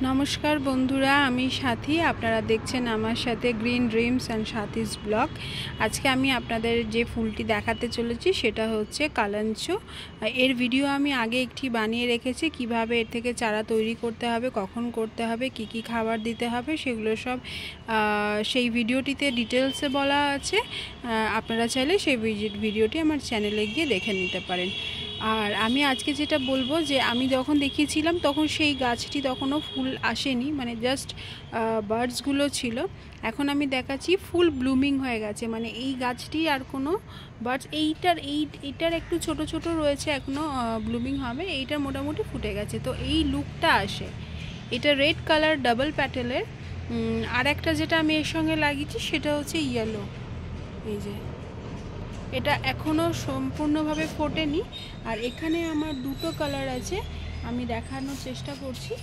नमस्कार बंधुरा आमी साथी आपनारा देखছেন আমার সাথে গ্রিন ড্রিমস एंड সাথীস ব্লগ। আজকে আমি আপনাদের যে ফুলটি দেখাতে চলেছি সেটা হচ্ছে কালাঞ্চো। এর ভিডিও আমি আগে একটি বানিয়ে রেখেছি, কিভাবে এর থেকে চারা তৈরি করতে হবে, কখন করতে হবে, কি কি খাবার দিতে হবে সেগুলো সব সেই ভিডিওটিতে ডিটেলসে বলা আছে। আপনারা চাইলে সেই ভিডিওটি আমার চ্যানেলে গিয়ে দেখে নিতে পারেন। আর আমি আজকে যেটা বলবো যে আমি যখন দেখিয়েছিলাম তখন সেই গাছটি তখনও ফুল আসেনি, মানে জাস্ট বার্ডসগুলো ছিল। এখন আমি দেখাচ্ছি ফুল ব্লুমিং হয়ে গেছে, মানে এই গাছটি আর কোনো বার্ডস এইটার একটু ছোট ছোট রয়েছে, এখনও ব্লুমিং হবে, এইটার মোটামুটি ফুটে গেছে। তো এই লুকটা আসে, এটা রেড কালার ডাবল প্যাটেলের। আর একটা যেটা আমি এর সঙ্গে লাগিয়েছি সেটা হচ্ছে ইয়েলো, এই যে এটা এখনও সম্পূর্ণভাবে ফোটেনি। আর এখানে আমার দুটো কালার আছে, আমি দেখানোর চেষ্টা করছি।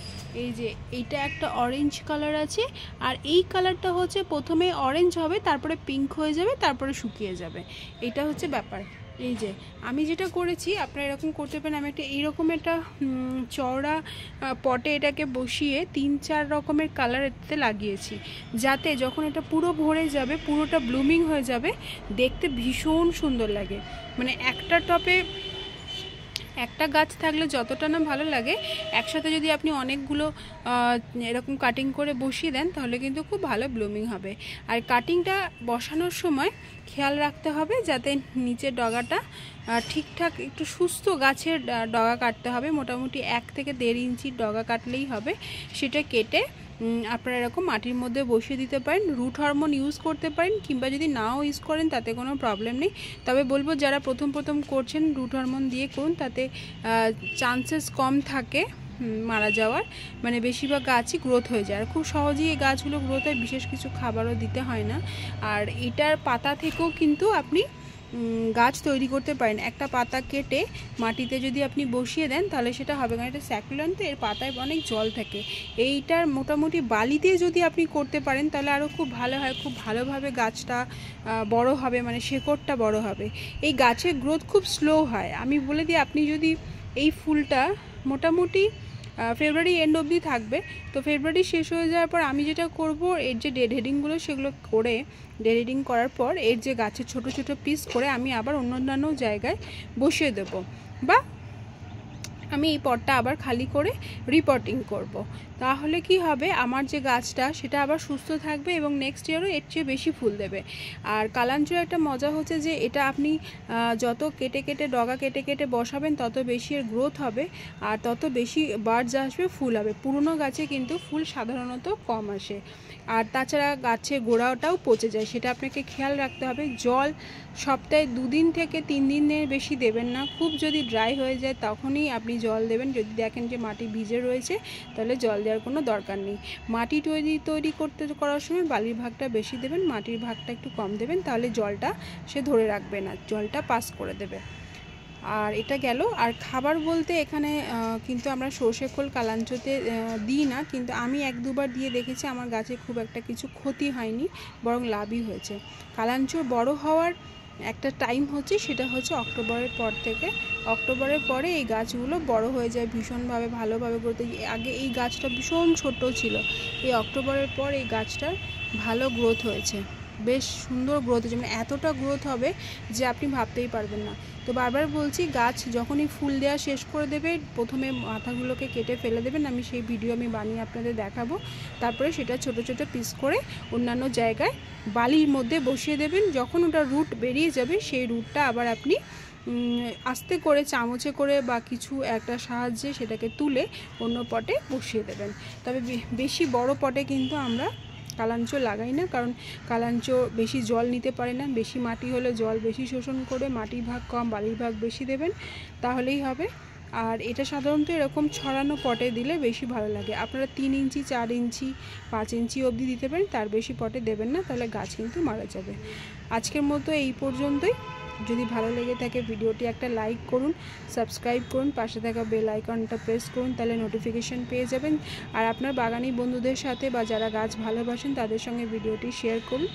এই যে এইটা একটা অরেঞ্জ কালার আছে, আর এই কালারটা হচ্ছে প্রথমে অরেঞ্জ হবে, তারপরে পিঙ্ক হয়ে যাবে, তারপরে শুকিয়ে যাবে। এটা হচ্ছে ব্যাপার। এই যে আমি যেটা করেছি আপনারা এরকম করতে পারেন। আমি একটা এইরকম একটা চওড়া পটে এটাকে বসিয়ে 3-4 রকমের কালার এতে লাগিয়েছি, যাতে যখন এটা পুরো ভরে যাবে, পুরোটা ব্লুমিং হয়ে যাবে, দেখতে ভীষণ সুন্দর লাগে। মানে একটা টপে একটা গাছ থাকলে যতটা না ভালো লাগে, একসাথে যদি আপনি অনেকগুলো এরকম কাটিং করে বসিয়ে দেন তাহলে কিন্তু খুব ভালো ব্লুমিং হবে। আর কাটিংটা বসানোর সময় খেয়াল রাখতে হবে যাতে নিচের ডগাটা ঠিকঠাক একটু সুস্থ গাছের ডগা কাটতে হবে। মোটামুটি 1 থেকে 1.5 ইঞ্চির ডগা কাটলেই হবে। সেটা কেটে আপনারা এরকম মাটির মধ্যে বসিয়ে দিতে পারেন। রুট হরমোন ইউজ করতে পারেন, কিংবা যদি নাও ইউজ করেন তাতে কোনো প্রবলেম নেই। তবে বলবো যারা প্রথম করছেন রুট হরমোন দিয়ে করুন, তাতে চান্সেস কম থাকে মারা যাওয়ার। মানে বেশিরভাগ গাছই গ্রোথ হয়ে যায়, আর খুব সহজেই এই গাছগুলো গ্রোথ হয়, বিশেষ কিছু খাবারও দিতে হয় না। আর এটার পাতা থেকেও কিন্তু আপনি গাছ তৈরি করতে পারেন। একটা পাতা কেটে মাটিতে যদি আপনি বসিয়ে দেন তাহলে সেটা হবে, কারণ এটা স্যাকুলেন্ট, তো এর পাতায় অনেক জল থাকে। এইটার মোটামুটি বালিতে যদি আপনি করতে পারেন তাহলে আরও খুব ভালো হয়, খুব ভালোভাবে গাছটা বড় হবে, মানে শেকড়টা বড় হবে। এই গাছের গ্রোথ খুব স্লো হয়। আমি বলে দিই, আপনি যদি এই ফুলটা মোটামুটি ফেব্রুয়ারি এন্ড অবধি থাকবে, তো ফেব্রুয়ারি শেষ হয়ে যাওয়ার পর আমি যেটা করব, এর যে ডেড হেডিংগুলো সেগুলো করে, ডেড হেডিং করার পর এর যে গাছের ছোট ছোট পিস করে আমি আবার অন্যান্য জায়গায় বসিয়ে দেবো, বা আমি এই পটটা আবার খালি করে রিপটিং করব। তাহলে কি হবে, আমার যে গাছটা সেটা আবার সুস্থ থাকবে এবং নেক্সট ইয়ারও এর চেয়ে বেশি ফুল দেবে। আর কালাঞ্চোর একটা মজা হচ্ছে যে এটা আপনি যত কেটে ডগা কেটে বসাবেন তত বেশি এর গ্রোথ হবে, আর তত বেশি বার্ডস আসবে, ফুল হবে। পুরনো গাছে কিন্তু ফুল সাধারণত কম আসে। আর তাছাড়া গাছের গোড়াটাও পচে যায়, সেটা আপনাকে খেয়াল রাখতে হবে। জল সপ্তাহে 2 দিন থেকে 3 দিনের বেশি দেবেন না। খুব যদি ড্রাই হয়ে যায় তখনই আপনি জল দেবেন। যদি দেখেন যে মাটি ভিজে রয়েছে তাহলে জল দেওয়ার কোনো দরকার নেই। মাটি তৈরি করার সময় বালির ভাগটা বেশি দেবেন, মাটির ভাগটা একটু কম দেবেন, তাহলে জলটা সে ধরে রাখবে না, জলটা পাস করে দেবে। আর এটা গেল। আর খাবার বলতে এখানে কিন্তু আমরা সর্ষে খোল কালাঞ্চোতে দিই না, কিন্তু আমি 1-2 বার দিয়ে দেখেছি, আমার গাছে খুব একটা কিছু ক্ষতি হয়নি, বরং লাভই হয়েছে। কালাঞ্চো বড় হওয়ার একটা টাইম হচ্ছে, সেটা হচ্ছে অক্টোবরের পর থেকে। অক্টোবরের পরে এই গাছগুলো বড় হয়ে যায় ভীষণভাবে, ভালোভাবে করতে। আগে এই গাছটা ভীষণ ছোট ছিল, এই অক্টোবরের পর এই গাছটার ভালো গ্রোথ হয়েছে, বেশ সুন্দর গ্রোথ হয়েছে। মানে এতটা গ্রোথ হবে যে আপনি ভাবতেই পারবেন না। তো বারবার বলছি, গাছ যখনই ফুল দেওয়া শেষ করে দেবে প্রথমে মাথাগুলোকে কেটে ফেলে দেবেন। আমি সেই ভিডিও বানিয়ে আপনাদের দেখাবো। তারপরে সেটা ছোট ছোট পিস করে অন্যান্য জায়গায় বালির মধ্যে বসিয়ে দেবেন। যখন ওটা রুট বেরিয়ে যাবে, সেই রুটটা আবার আপনি আস্তে করে চামচে করে বা কিছু একটা সাহায্যে সেটাকে তুলে অন্য পটে বসিয়ে দেবেন। তবে বেশি বড় পটে কিন্তু আমরা কালাঞ্চো লাগাই না, কারণ কালাঞ্চো বেশি জল নিতে পারে না। বেশি মাটি হলে জল বেশি শোষণ করে, মাটির ভাগ কম বালির ভাগ বেশি দেবেন, তাহলেই হবে। আর এটা সাধারণত এরকম ছড়ানো পটে দিলে বেশি ভালো লাগে। আপনারা 3 ইঞ্চি 4 ইঞ্চি 5 ইঞ্চি অবধি দিতে পারেন, তার বেশি পটে দেবেন না, তাহলে গাছ কিন্তু মারা যাবে। আজকের মতো এই পর্যন্তই। যদি ভালো লেগে থাকে ভিডিওটি একটা লাইক করুন, সাবস্ক্রাইব করুন, পাশে থাকা বেল আইকনটা প্রেস করুন, তাহলে নোটিফিকেশন পেয়ে যাবেন। আর আপনার বাগানি বন্ধুদের সাথে বা যারা গাছ ভালোবাসেন তাদের সঙ্গে ভিডিওটি শেয়ার করুন।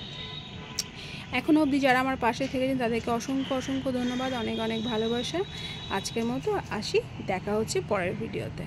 এখনও অবধি যারা আমার পাশে থেকেছেন তাদেরকে অসংখ্য ধন্যবাদ, অনেক ভালোবাসা। আজকের মতো আসি, দেখা হচ্ছে পরের ভিডিওতে।